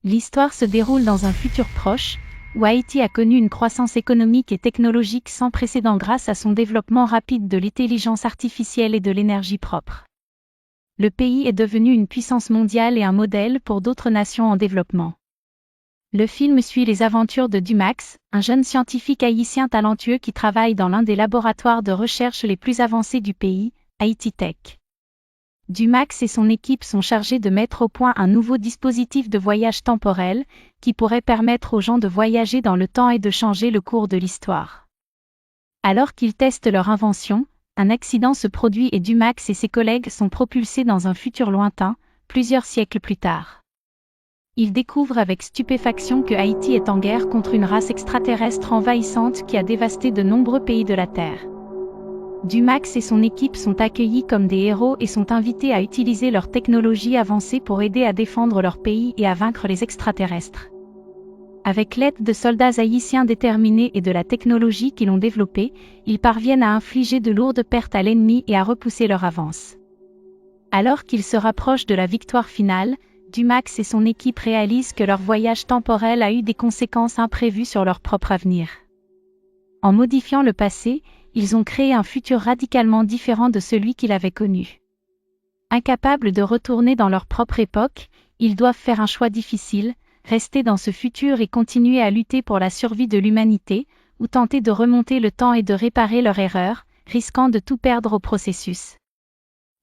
L'histoire se déroule dans un futur proche, où Haïti a connu une croissance économique et technologique sans précédent grâce à son développement rapide de l'intelligence artificielle et de l'énergie propre. Le pays est devenu une puissance mondiale et un modèle pour d'autres nations en développement. Le film suit les aventures de Dumax, un jeune scientifique haïtien talentueux qui travaille dans l'un des laboratoires de recherche les plus avancés du pays, Haïti Tech. Dumax et son équipe sont chargés de mettre au point un nouveau dispositif de voyage temporel, qui pourrait permettre aux gens de voyager dans le temps et de changer le cours de l'histoire. Alors qu'ils testent leur invention, un accident se produit et Dumax et ses collègues sont propulsés dans un futur lointain, plusieurs siècles plus tard. Ils découvrent avec stupéfaction que Haïti est en guerre contre une race extraterrestre envahissante qui a dévasté de nombreux pays de la Terre. Dumax et son équipe sont accueillis comme des héros et sont invités à utiliser leur technologie avancée pour aider à défendre leur pays et à vaincre les extraterrestres. Avec l'aide de soldats haïtiens déterminés et de la technologie qu'ils ont développée, ils parviennent à infliger de lourdes pertes à l'ennemi et à repousser leur avance. Alors qu'ils se rapprochent de la victoire finale, Dumax et son équipe réalisent que leur voyage temporel a eu des conséquences imprévues sur leur propre avenir. En modifiant le passé, ils ont créé un futur radicalement différent de celui qu'ils avaient connu. Incapables de retourner dans leur propre époque, ils doivent faire un choix difficile, rester dans ce futur et continuer à lutter pour la survie de l'humanité, ou tenter de remonter le temps et de réparer leur erreur, risquant de tout perdre au processus.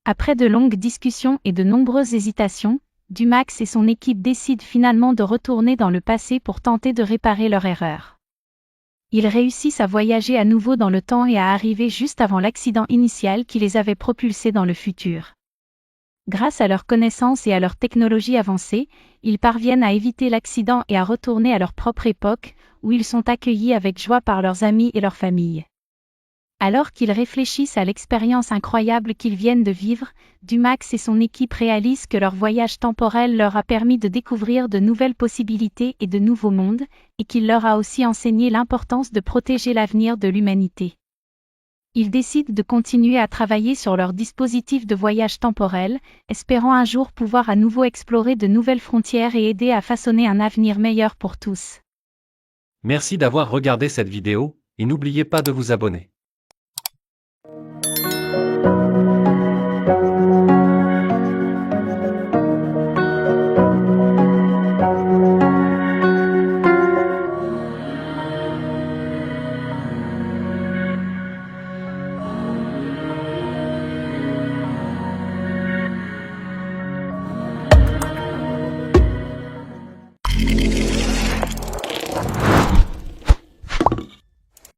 Après de longues discussions et de nombreuses hésitations, Dumax et son équipe décident finalement de retourner dans le passé pour tenter de réparer leur erreur. Ils réussissent à voyager à nouveau dans le temps et à arriver juste avant l'accident initial qui les avait propulsés dans le futur. Grâce à leurs connaissances et à leur technologie avancée, ils parviennent à éviter l'accident et à retourner à leur propre époque, où ils sont accueillis avec joie par leurs amis et leurs familles. Alors qu'ils réfléchissent à l'expérience incroyable qu'ils viennent de vivre, Dumax et son équipe réalisent que leur voyage temporel leur a permis de découvrir de nouvelles possibilités et de nouveaux mondes, et qu'il leur a aussi enseigné l'importance de protéger l'avenir de l'humanité. Ils décident de continuer à travailler sur leur dispositif de voyage temporel, espérant un jour pouvoir à nouveau explorer de nouvelles frontières et aider à façonner un avenir meilleur pour tous. Merci d'avoir regardé cette vidéo, et n'oubliez pas de vous abonner.